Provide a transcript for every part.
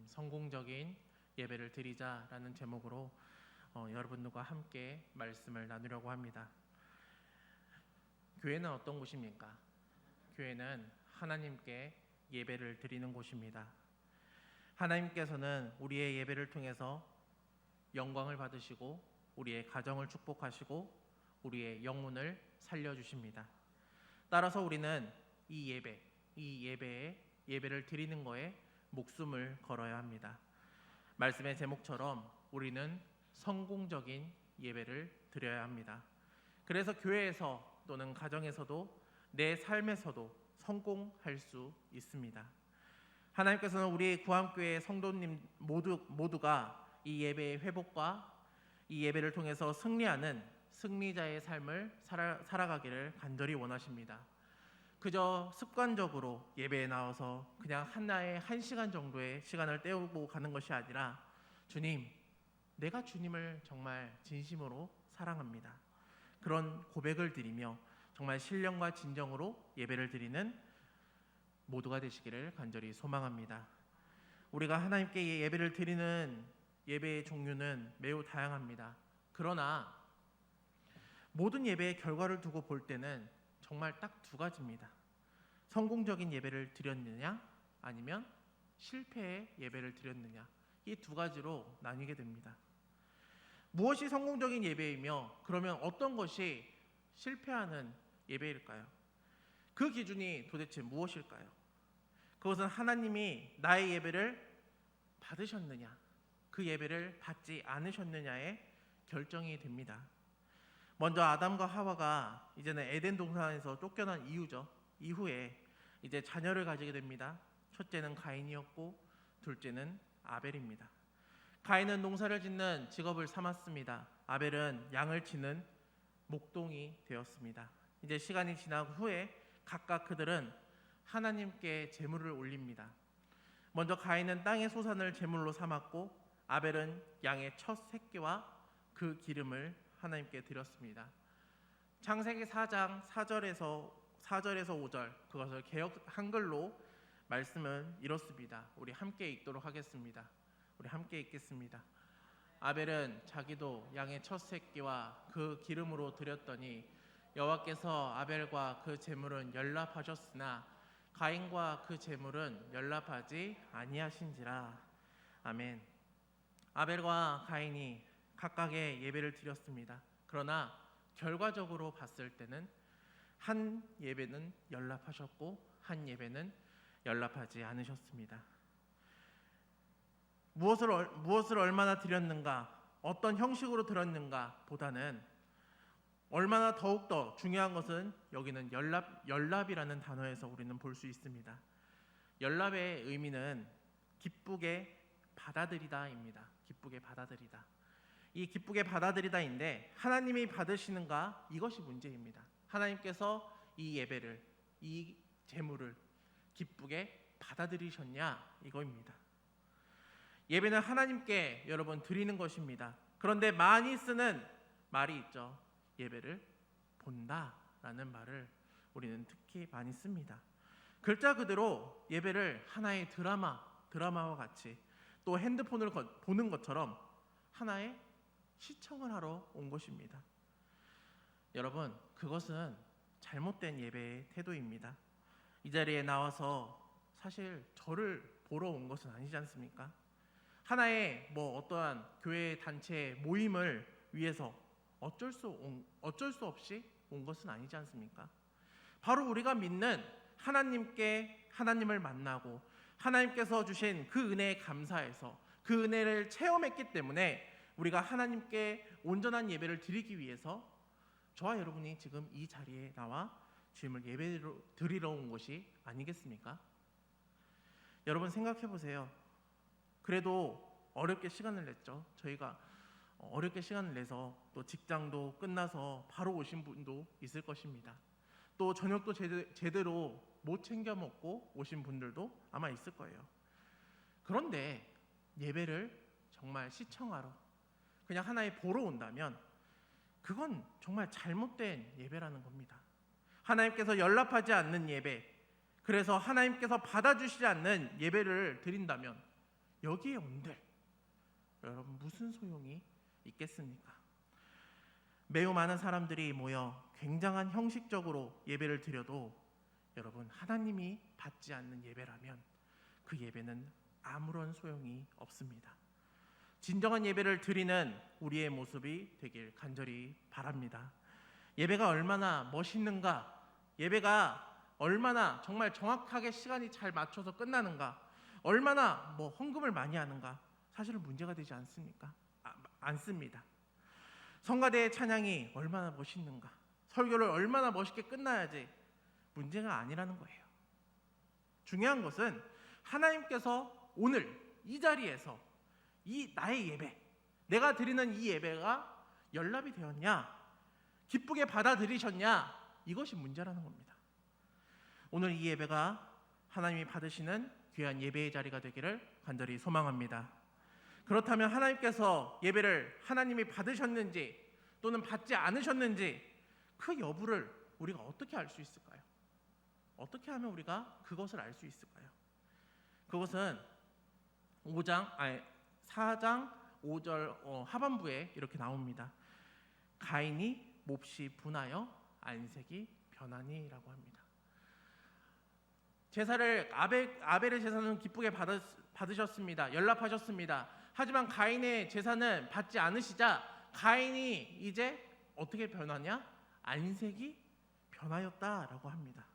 성공적인 예배를 드리자라는 제목으로 여러분들과 함께 말씀을 나누려고 합니다. 교회는 어떤 곳입니까? 교회는 하나님께 예배를 드리는 곳입니다. 하나님께서는 우리의 예배를 통해서 영광을 받으시고 우리의 가정을 축복하시고 우리의 영혼을 살려주십니다. 따라서 우리는 이 예배를 드리는 거에 목숨을 걸어야 합니다. 말씀의 제목처럼 우리는 성공적인 예배를 드려야 합니다. 그래서 교회에서 또는 가정에서도 내 삶에서도 성공할 수 있습니다. 하나님께서는 우리 구암교회 성도님 모두가 이 예배의 회복과 이 예배를 통해서 승리하는 승리자의 삶을 살아가기를 간절히 원하십니다. 그저 습관적으로 예배에 나와서 그냥 하나의 1시간 정도의 시간을 때우고 가는 것이 아니라 주님, 내가 주님을 정말 진심으로 사랑합니다. 그런 고백을 드리며 정말 신령과 진정으로 예배를 드리는 모두가 되시기를 간절히 소망합니다. 우리가 하나님께 예배를 드리는 예배의 종류는 매우 다양합니다. 그러나 모든 예배의 결과를 두고 볼 때는 정말 딱 두 가지입니다. 성공적인 예배를 드렸느냐 아니면 실패의 예배를 드렸느냐, 이 두 가지로 나뉘게 됩니다. 무엇이 성공적인 예배이며 그러면 어떤 것이 실패하는 예배일까요? 그 기준이 도대체 무엇일까요? 그것은 하나님이 나의 예배를 받으셨느냐, 그 예배를 받지 않으셨느냐의 결정이 됩니다. 먼저 아담과 하와가 이제는 에덴 동산에서 쫓겨난 이후에 이제 자녀를 가지게 됩니다. 첫째는 가인이었고 둘째는 아벨입니다. 가인은 농사를 짓는 직업을 삼았습니다. 아벨은 양을 치는 목동이 되었습니다. 이제 시간이 지난 후에 각각 그들은 하나님께 제물을 올립니다. 먼저 가인은 땅의 소산을 제물로 삼았고 아벨은 양의 첫 새끼와 그 기름을 하나님께 드렸습니다. 창세기 4장 4절에서 5절, 그것을 개역 한글로 말씀은 이렇습니다. 우리 함께 읽도록 하겠습니다. 우리 함께 읽겠습니다. 아벨은 자기도 양의 첫 새끼와 그 기름으로 드렸더니 여호와께서 아벨과 그 제물은 연락하셨으나 가인과 그 제물은 연락하지 아니하신지라. 아멘. 아벨과 가인이 각각의 예배를 드렸습니다. 그러나 결과적으로 봤을 때는 한 예배는 연락하셨고 한 예배는 연락하지 않으셨습니다. 무엇을 얼마나 드렸는가, 어떤 형식으로 드렸는가 보다는 얼마나 더욱더 중요한 것은 여기는 연락이라는 단어에서 우리는 볼 수 있습니다. 연락의 의미는 기쁘게 받아들이다입니다. 기쁘게 받아들이다. 이 기쁘게 받아들이다인데 하나님이 받으시는가, 이것이 문제입니다. 하나님께서 이 예배를, 이 제물을 기쁘게 받아들이셨냐, 이거입니다. 예배는 하나님께 여러분 드리는 것입니다. 그런데 많이 쓰는 말이 있죠. 예배를 본다라는 말을 우리는 특히 많이 씁니다. 글자 그대로 예배를 하나의 드라마와 같이, 또 핸드폰을 보는 것처럼 하나의 시청을 하러 온 것입니다. 여러분, 그것은 잘못된 예배의 태도입니다. 이 자리에 나와서 사실 저를 보러 온 것은 아니지 않습니까? 하나의 어떠한 교회 단체 모임을 위해서 어쩔 수 없이 온 것은 아니지 않습니까? 바로 우리가 믿는 하나님을 만나고 하나님께서 주신 그 은혜에 감사해서 그 은혜를 체험했기 때문에 우리가 하나님께 온전한 예배를 드리기 위해서 저와 여러분이 지금 이 자리에 나와 주님을 예배로 드리러 온 것이 아니겠습니까? 여러분 생각해 보세요. 그래도 어렵게 시간을 냈죠. 저희가 어렵게 시간을 내서 또 직장도 끝나서 바로 오신 분도 있을 것입니다. 또 저녁도 제대로 못 챙겨 먹고 오신 분들도 아마 있을 거예요. 그런데 예배를 정말 시청하러 그냥 하나의 보러 온다면 그건 정말 잘못된 예배라는 겁니다. 하나님께서 연락하지 않는 예배, 그래서 하나님께서 받아주시지 않는 예배를 드린다면 여기에 온들 여러분 무슨 소용이 있겠습니까? 매우 많은 사람들이 모여 굉장한 형식적으로 예배를 드려도 여러분 하나님이 받지 않는 예배라면 그 예배는 아무런 소용이 없습니다. 진정한 예배를 드리는 우리의 모습이 되길 간절히 바랍니다. 예배가 얼마나 멋있는가, 예배가 얼마나 정말 정확하게 시간이 잘 맞춰서 끝나는가, 얼마나 헌금을 많이 하는가, 사실은 문제가 되지 않습니까? 않습니다. 성가대의 찬양이 얼마나 멋있는가, 설교를 얼마나 멋있게 끝나야지 문제가 아니라는 거예요. 중요한 것은 하나님께서 오늘 이 자리에서 이 나의 예배, 내가 드리는 이 예배가 연락이 되었냐, 기쁘게 받아들이셨냐, 이것이 문제라는 겁니다. 오늘 이 예배가 하나님이 받으시는 귀한 예배의 자리가 되기를 간절히 소망합니다. 그렇다면 하나님께서 예배를 하나님이 받으셨는지 또는 받지 않으셨는지 그 여부를 우리가 어떻게 알 수 있을까요? 어떻게 하면 우리가 그것을 알 수 있을까요? 그것은 4장 5절 하반부에 이렇게 나옵니다. 가인이 몹시 분하여 안색이 변하니라고 합니다. 제사를 아벨의 제사는 기쁘게 받으셨습니다. 연락하셨습니다. 하지만 가인의 제사는 받지 않으시자 가인이 이제 어떻게 변하냐? 안색이 변하였다라고 합니다.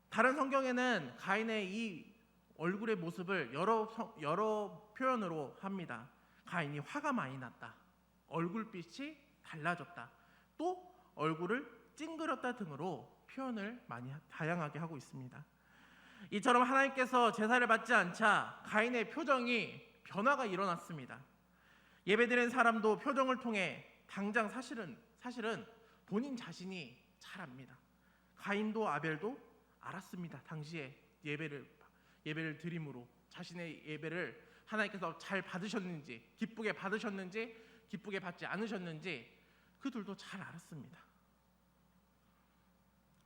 다른 성경에는 가인의 이 얼굴의 모습을 여러 표현으로 합니다. 가인이 화가 많이 났다, 얼굴빛이 달라졌다, 또 얼굴을 찡그렸다 등으로 표현을 많이 다양하게 하고 있습니다. 이처럼 하나님께서 제사를 받지 않자 가인의 표정이 변화가 일어났습니다. 예배드린 사람도 표정을 통해 당장 사실은 본인 자신이 잘 압니다. 가인도 아벨도 알았습니다. 당시에 예배를 드림으로 자신의 예배를 하나님께서 잘 받으셨는지, 기쁘게 받으셨는지, 기쁘게 받지 않으셨는지 그 둘도 잘 알았습니다.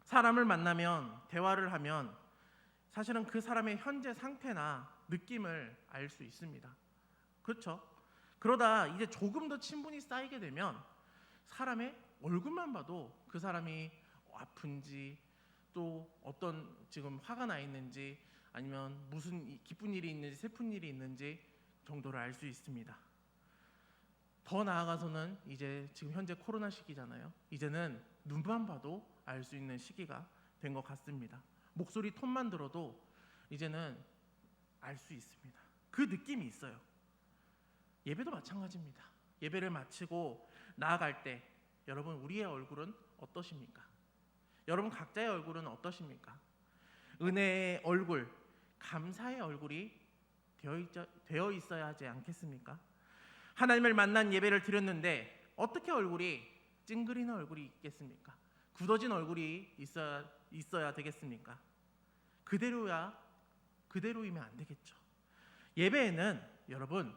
사람을 만나면, 대화를 하면 사실은 그 사람의 현재 상태나 느낌을 알 수 있습니다. 그렇죠? 그러다 이제 조금 더 친분이 쌓이게 되면 사람의 얼굴만 봐도 그 사람이 아픈지, 또 어떤 지금 화가 나 있는지, 아니면 무슨 기쁜 일이 있는지 슬픈 일이 있는지 정도를 알 수 있습니다. 더 나아가서는 이제 지금 현재 코로나 시기잖아요. 이제는 눈만 봐도 알 수 있는 시기가 된 것 같습니다. 목소리 톤만 들어도 이제는 알 수 있습니다. 그 느낌이 있어요. 예배도 마찬가지입니다. 예배를 마치고 나아갈 때 여러분 우리의 얼굴은 어떠십니까? 여러분 각자의 얼굴은 어떠십니까? 은혜의 얼굴, 감사의 얼굴이 되어 있어야 하지 않겠습니까? 하나님을 만난 예배를 드렸는데 어떻게 얼굴이 찡그리는 얼굴이 있겠습니까? 굳어진 얼굴이 있어야 되겠습니까? 그대로이면 안 되겠죠. 예배에는 여러분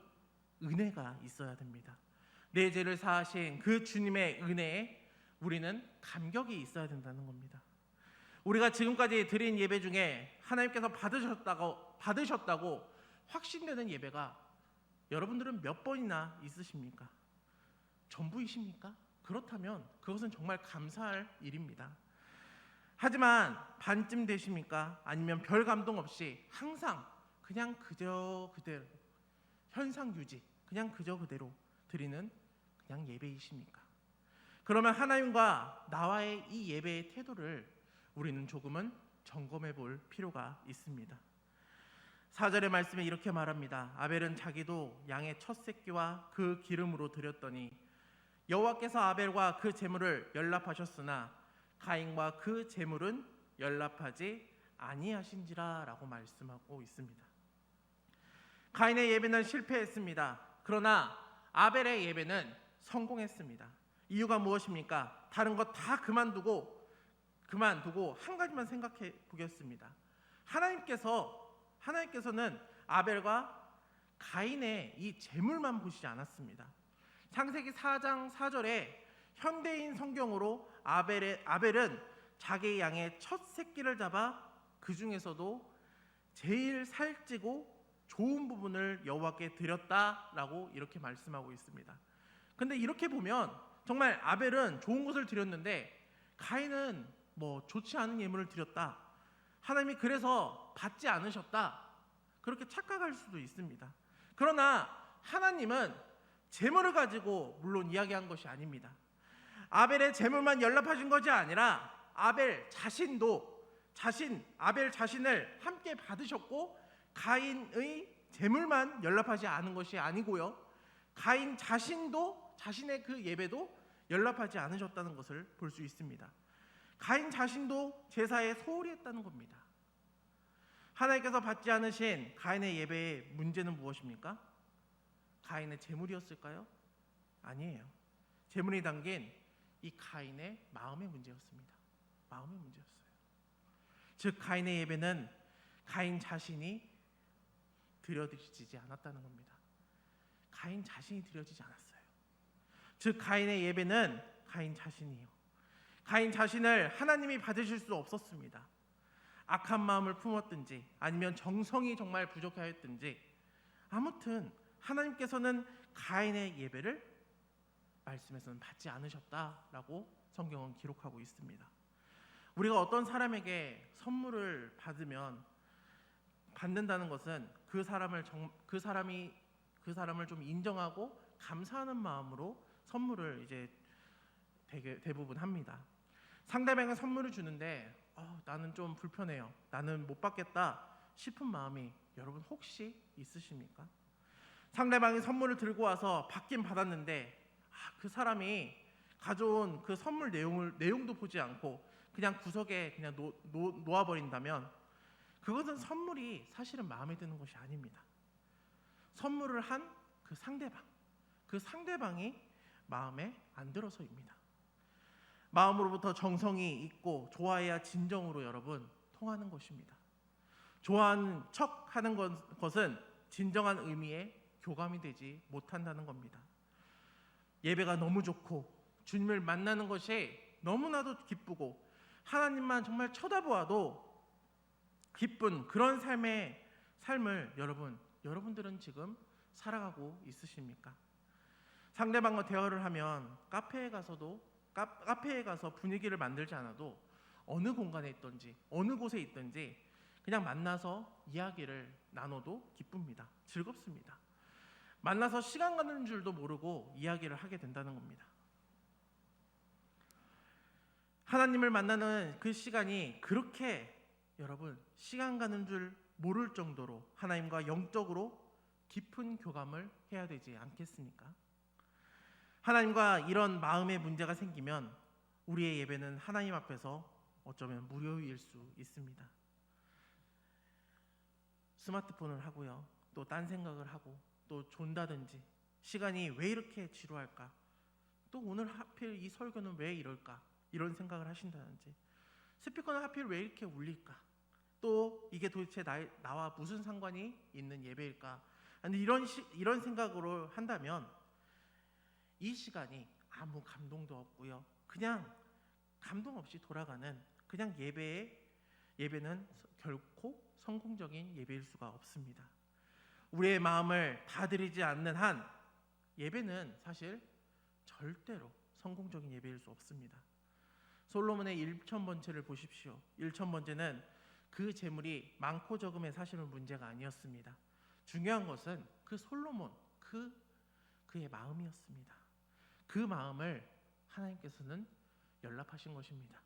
은혜가 있어야 됩니다. 내 죄를 사하신 그 주님의 은혜에 우리는 감격이 있어야 된다는 겁니다. 우리가 지금까지 드린 예배 중에 하나님께서 받으셨다고 확신되는 예배가 여러분들은 몇 번이나 있으십니까? 전부이십니까? 그렇다면 그것은 정말 감사할 일입니다. 하지만 반쯤 되십니까? 아니면 별 감동 없이 항상 그냥 그저 그대로 현상 유지, 그냥 그저 그대로 드리는 그냥 예배이십니까? 그러면 하나님과 나와의 이 예배의 태도를 우리는 조금은 점검해 볼 필요가 있습니다. 4절의 말씀에 이렇게 말합니다. 아벨은 자기도 양의 첫 새끼와 그 기름으로 드렸더니 여호와께서 아벨과 그 제물을 연락하셨으나 가인과 그 제물은 연락하지 아니하신지라 라고 말씀하고 있습니다. 가인의 예배는 실패했습니다. 그러나 아벨의 예배는 성공했습니다. 이유가 무엇입니까? 다른 것 다 그만두고 한 가지만 생각해 보겠습니다. 하나님께서는 아벨과 가인의 이 제물만 보시지 않았습니다. 창세기 4장 4절에 현대인 성경으로 아벨은 자기 양의 첫 새끼를 잡아 그 중에서도 제일 살찌고 좋은 부분을 여호와께 드렸다라고 이렇게 말씀하고 있습니다. 근데 이렇게 보면 정말 아벨은 좋은 것을 드렸는데 가인은 뭐 좋지 않은 예물을 드렸다, 하나님이 그래서 받지 않으셨다, 그렇게 착각할 수도 있습니다. 그러나 하나님은 재물을 가지고 물론 이야기한 것이 아닙니다. 아벨의 재물만 연락하신 것이 아니라 아벨 자신을 함께 받으셨고, 가인의 재물만 연락하지 않은 것이 아니고요, 가인 자신도 자신의 그 예배도 연락하지 않으셨다는 것을 볼 수 있습니다. 가인 자신도 제사에 소홀히 했다는 겁니다. 하나님께서 받지 않으신 가인의 예배의 문제는 무엇입니까? 가인의 재물이었을까요? 아니에요. 재물이 담긴 이 가인의 마음의 문제였습니다. 마음의 문제였어요. 즉 가인의 예배는 가인 자신이 드려지지 않았다는 겁니다. 가인 자신이 드려지지 않았어요. 즉 가인의 예배는 가인 자신이요, 가인 자신을 하나님이 받으실 수 없었습니다. 악한 마음을 품었든지 아니면 정성이 정말 부족하였든지, 아무튼 하나님께서는 가인의 예배를 말씀에서는 받지 않으셨다라고 성경은 기록하고 있습니다. 우리가 어떤 사람에게 선물을 받는다는 것은 그 사람을 좀 인정하고 감사하는 마음으로 선물을 이제 대부분 합니다. 상대방에 선물을 주는데 나는 좀 불편해요, 나는 못 받겠다 싶은 마음이 여러분 혹시 있으십니까? 상대방이 선물을 들고 와서 받긴 받았는데 그 사람이 가져온 그 선물 내용도 보지 않고 그냥 구석에 그냥 놓아버린다면 그것은 선물이 사실은 마음에 드는 것이 아닙니다. 선물을 한 그 상대방이 마음에 안 들어서입니다. 마음으로부터 정성이 있고 좋아해야 진정으로 여러분 통하는 것입니다. 좋아하는 척 하는 것은 진정한 의미의 교감이 되지 못한다는 겁니다. 예배가 너무 좋고 주님을 만나는 것이 너무나도 기쁘고 하나님만 정말 쳐다보아도 기쁜 그런 삶을 여러분들은 지금 살아가고 있으십니까? 상대방과 대화를 하면 카페에 가서 분위기를 만들지 않아도 어느 공간에 있든지 어느 곳에 있든지 그냥 만나서 이야기를 나눠도 기쁩니다. 즐겁습니다. 만나서 시간 가는 줄도 모르고 이야기를 하게 된다는 겁니다. 하나님을 만나는 그 시간이 그렇게 여러분 시간 가는 줄 모를 정도로 하나님과 영적으로 깊은 교감을 해야 되지 않겠습니까? 하나님과 이런 마음의 문제가 생기면 우리의 예배는 하나님 앞에서 어쩌면 무료일 수 있습니다. 스마트폰을 하고요, 또 딴 생각을 하고 또 존다든지, 시간이 왜 이렇게 지루할까, 또 오늘 하필 이 설교는 왜 이럴까, 이런 생각을 하신다든지, 스피커는 하필 왜 이렇게 울릴까, 또 이게 도대체 나와 무슨 상관이 있는 예배일까, 이런 생각으로 한다면 이 시간이 아무 감동도 없고요, 그냥 감동 없이 돌아가는 그냥 예배는 결코 성공적인 예배일 수가 없습니다. 우리의 마음을 다 드리지 않는 한 예배는 사실 절대로 성공적인 예배일 수 없습니다. 솔로몬의 1,000번째를 보십시오. 1,000번째는 그 재물이 많고 적음의 사실은 문제가 아니었습니다. 중요한 것은 그 솔로몬 그의 마음이었습니다. 그 마음을 하나님께서는 연락하신 것입니다.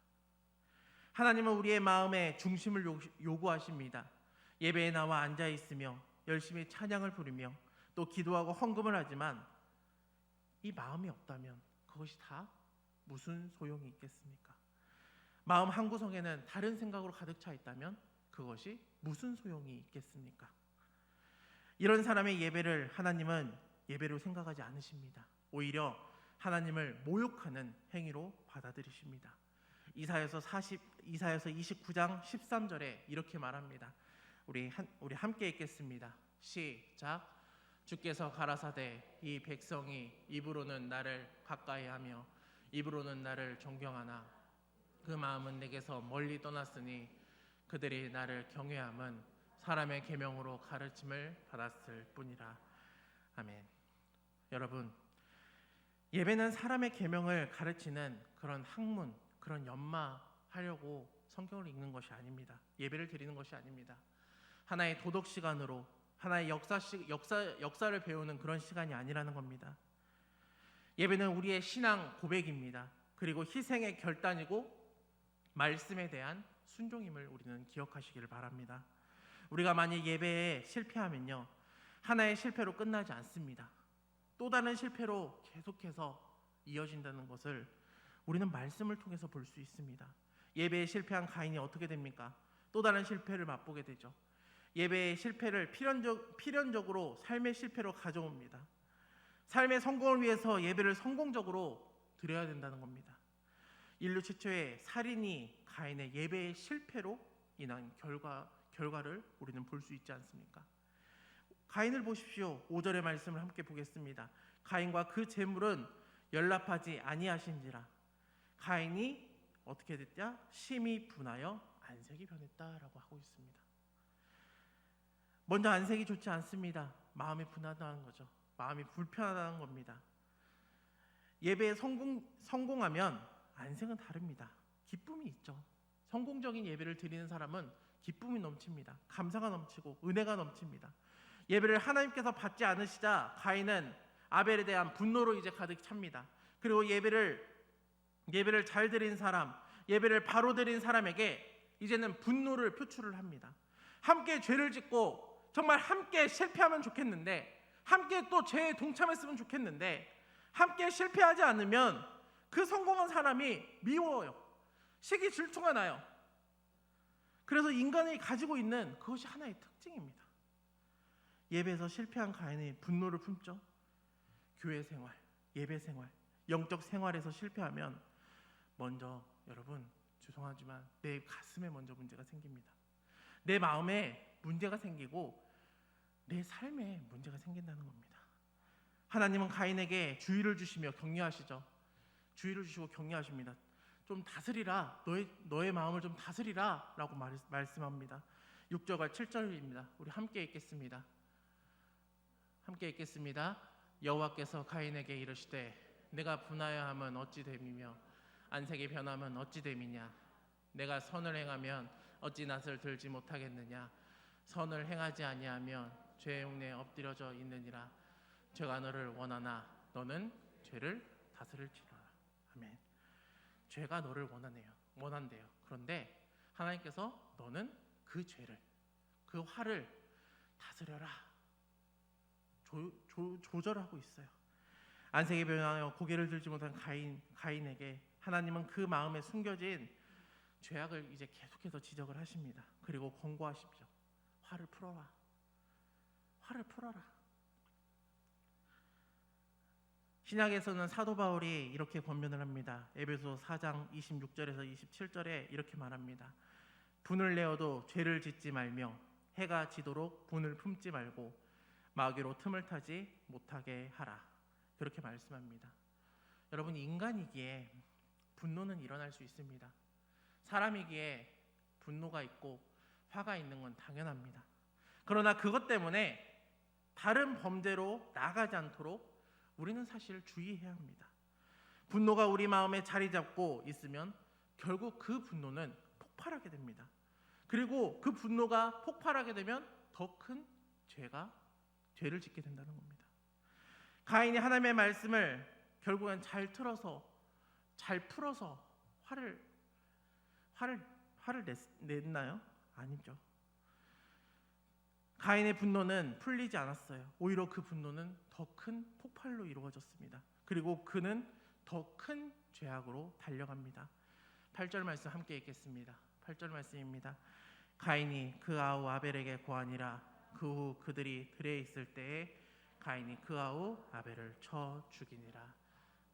하나님은 우리의 마음의 중심을 요구하십니다. 예배에 나와 앉아 있으며 열심히 찬양을 부르며 또 기도하고 헌금을 하지만 이 마음이 없다면 그것이 다 무슨 소용이 있겠습니까? 마음 한구석에는 다른 생각으로 가득 차 있다면 그것이 무슨 소용이 있겠습니까? 이런 사람의 예배를 하나님은 예배로 생각하지 않으십니다. 오히려 하나님을 모욕하는 행위로 받아들이십니다. 이사야서 29장 13절에 이렇게 말합니다. 우리 함께 읽겠습니다. 시작. 주께서 가라사대 이 백성이 입으로는 나를 가까이하며 입으로는 나를 존경하나 그 마음은 내게서 멀리 떠났으니 그들이 나를 경외함은 사람의 계명으로 가르침을 받았을 뿐이라. 아멘. 여러분, 예배는 사람의 계명을 가르치는 그런 학문, 그런 연마하려고 성경을 읽는 것이 아닙니다. 예배를 드리는 것이 아닙니다. 하나의 도덕 시간으로, 하나의 역사를 배우는 그런 시간이 아니라는 겁니다. 예배는 우리의 신앙 고백입니다. 그리고 희생의 결단이고 말씀에 대한 순종임을 우리는 기억하시기를 바랍니다. 우리가 만약 예배에 실패하면요, 하나의 실패로 끝나지 않습니다. 또 다른 실패로 계속해서 이어진다는 것을 우리는 말씀을 통해서 볼 수 있습니다. 예배에 실패한 가인이 어떻게 됩니까? 또 다른 실패를 맛보게 되죠. 예배의 실패를 필연적으로 삶의 실패로 가져옵니다. 삶의 성공을 위해서 예배를 성공적으로 드려야 된다는 겁니다. 인류 최초의 살인이 가인의 예배의 실패로 인한 결과를 우리는 볼 수 있지 않습니까? 가인을 보십시오. 5절의 말씀을 함께 보겠습니다. 가인과 그 재물은 연락하지 아니하신지라. 가인이 어떻게 됐냐? 심히 분하여 안색이 변했다라고 하고 있습니다. 먼저 안색이 좋지 않습니다. 마음이 분하다는 거죠. 마음이 불편하다는 겁니다. 예배에 성공하면 안색은 다릅니다. 기쁨이 있죠. 성공적인 예배를 드리는 사람은 기쁨이 넘칩니다. 감사가 넘치고 은혜가 넘칩니다. 예배를 하나님께서 받지 않으시자 가인은 아벨에 대한 분노로 이제 가득 찹니다. 그리고 예배를 잘 드린 사람, 예배를 바로 드린 사람에게 이제는 분노를 표출을 합니다. 함께 죄를 짓고 정말 함께 실패하면 좋겠는데, 함께 또 죄에 동참했으면 좋겠는데, 함께 실패하지 않으면 그 성공한 사람이 미워요. 시기 질투가 나요. 그래서 인간이 가지고 있는 그것이 하나의 특징입니다. 예배에서 실패한 가인의 분노를 품죠. 교회 생활, 예배 생활, 영적 생활에서 실패하면 먼저, 여러분 죄송하지만 내 가슴에 먼저 문제가 생깁니다. 내 마음에 문제가 생기고 내 삶에 문제가 생긴다는 겁니다. 하나님은 가인에게 주의를 주시며 격려하시죠. 주의를 주시고 격려하십니다. 좀 다스리라, 너의 마음을 좀 다스리라 라고 말씀합니다. 6절과 7절입니다. 우리 함께 읽겠습니다. 여호와께서 가인에게 이르시되 내가 분하여 함은 어찌 됨이며 안색이 변함은 어찌 됨이냐. 내가 선을 행하면 어찌 낯을 들지 못하겠느냐. 선을 행하지 아니하면 죄의 흉내에 엎드려져 있느니라. 죄가 너를 원하나 너는 죄를 다스릴지라. 아멘. 죄가 너를 원한대요. 그런데 하나님께서 너는 그 죄를, 그 화를 다스려라, 조절하고 있어요. 안색이 변하여 고개를 들지 못한 가인에게 하나님은 그 마음에 숨겨진 죄악을 이제 계속해서 지적을 하십니다. 그리고 권고하십시오. 화를 풀어라. 신약에서는 사도 바울이 이렇게 권면을 합니다. 에베소 4장 26절에서 27절에 이렇게 말합니다. 분을 내어도 죄를 짓지 말며 해가 지도록 분을 품지 말고 마귀로 틈을 타지 못하게 하라. 그렇게 말씀합니다. 여러분, 인간이기에 분노는 일어날 수 있습니다. 사람이기에 분노가 있고 화가 있는 건 당연합니다. 그러나 그것 때문에 다른 범죄로 나가지 않도록 우리는 사실 주의해야 합니다. 분노가 우리 마음에 자리 잡고 있으면 결국 그 분노는 폭발하게 됩니다. 그리고 그 분노가 폭발하게 되면 더 큰 죄를 짓게 된다는 겁니다. 가인이 하나님의 말씀을 결국엔 잘 풀어서 화를 냈나요? 아니죠. 가인의 분노는 풀리지 않았어요. 오히려 그 분노는 더 큰 폭발로 이루어졌습니다. 그리고 그는 더 큰 죄악으로 달려갑니다. 8절 말씀 함께 읽겠습니다. 8절 말씀입니다. 가인이 그 아우 아벨에게 고하니라. 그 후 그들이 들에 있을 때에 가인이 그 아우 아벨을 쳐 죽이니라.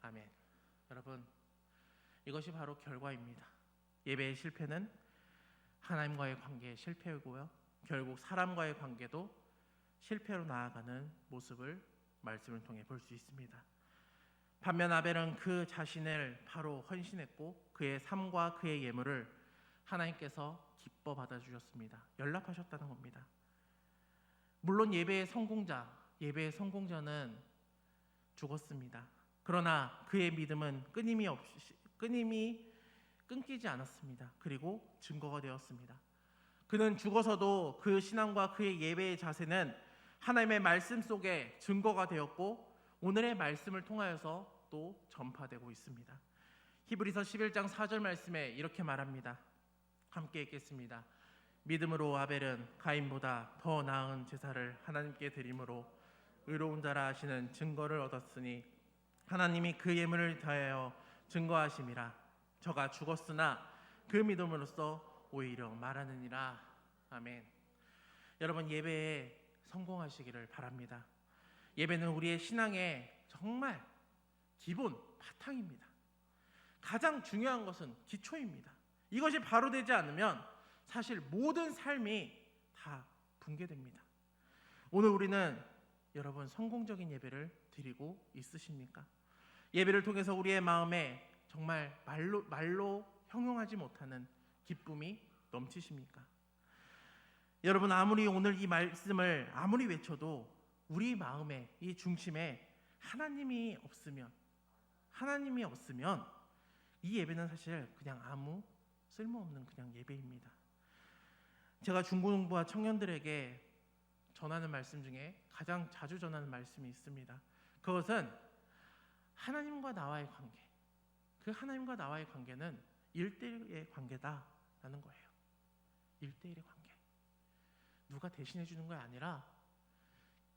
아멘. 여러분, 이것이 바로 결과입니다. 예배의 실패는 하나님과의 관계의 실패이고요, 결국 사람과의 관계도 실패로 나아가는 모습을 말씀을 통해 볼 수 있습니다. 반면 아벨은 그 자신을 바로 헌신했고 그의 삶과 그의 예물을 하나님께서 기뻐 받아주셨습니다. 연락하셨다는 겁니다. 물론 예배의 성공자는 죽었습니다. 그러나 그의 믿음은 끊임이 끊기지 않았습니다. 그리고 증거가 되었습니다. 그는 죽어서도 그 신앙과 그의 예배의 자세는 하나님의 말씀 속에 증거가 되었고 오늘의 말씀을 통하여서 또 전파되고 있습니다. 히브리서 11장 4절 말씀에 이렇게 말합니다. 함께 읽겠습니다. 믿음으로 아벨은 가인보다 더 나은 제사를 하나님께 드림으로 의로운 자라 하시는 증거를 얻었으니 하나님이 그 예물을 다하여 증거하심이라. 저가 죽었으나 그 믿음으로써 오히려 말하느니라. 아멘. 여러분, 예배에 성공하시기를 바랍니다. 예배는 우리의 신앙의 정말 기본 바탕입니다. 가장 중요한 것은 기초입니다. 이것이 바로 되지 않으면 사실 모든 삶이 다 붕괴됩니다. 오늘 우리는 여러분 성공적인 예배를 드리고 있으십니까? 예배를 통해서 우리의 마음에 정말 말로 형용하지 못하는 기쁨이 넘치십니까? 여러분, 아무리 오늘 이 말씀을 아무리 외쳐도 우리 마음의 이 중심에 하나님이 없으면 이 예배는 사실 그냥 아무 쓸모없는 그냥 예배입니다. 제가 중고등부와 청년들에게 전하는 말씀 중에 가장 자주 전하는 말씀이 있습니다. 그것은 하나님과 나와의 관계. 그 하나님과 나와의 관계는 1대1의 관계다라는 거예요. 1대1의 관계. 누가 대신해 주는 게 아니라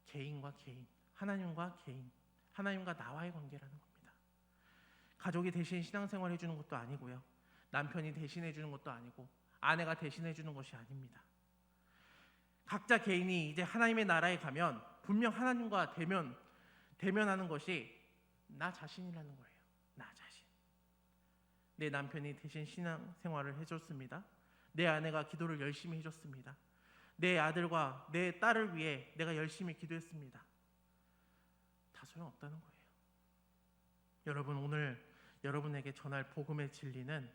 개인과 개인, 하나님과 개인, 하나님과 나와의 관계라는 겁니다. 가족이 대신 신앙생활 해주는 것도 아니고요. 남편이 대신해 주는 것도 아니고 아내가 대신해 주는 것이 아닙니다. 각자 개인이 이제 하나님의 나라에 가면 분명 하나님과 대면하는 것이 나 자신이라는 거예요. 나 자신. 내 남편이 대신 신앙생활을 해줬습니다. 내 아내가 기도를 열심히 해줬습니다. 내 아들과 내 딸을 위해 내가 열심히 기도했습니다. 다 소용없다는 거예요. 여러분, 오늘 여러분에게 전할 복음의 진리는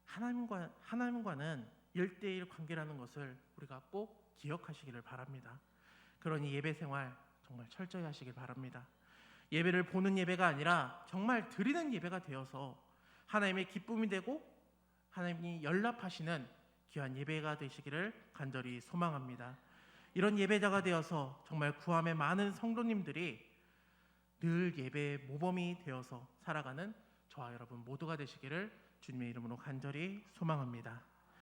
하나님과는 1대1 관계라는 것을 우리가 꼭 기억하시기를 바랍니다. 그러니 예배 생활 정말 철저히 하시길 바랍니다. 예배를 보는 예배가 아니라 정말 드리는 예배가 되어서 하나님의 기쁨이 되고 하나님이 연락하시는 귀한 예배가 되시기를 간절히 소망합니다. 이런 예배자가 되어서 정말 구함의 많은 성도님들이 늘 예배의 모범이 되어서 살아가는 저와 여러분 모두가 되시기를 주님의 이름으로 간절히 소망합니다.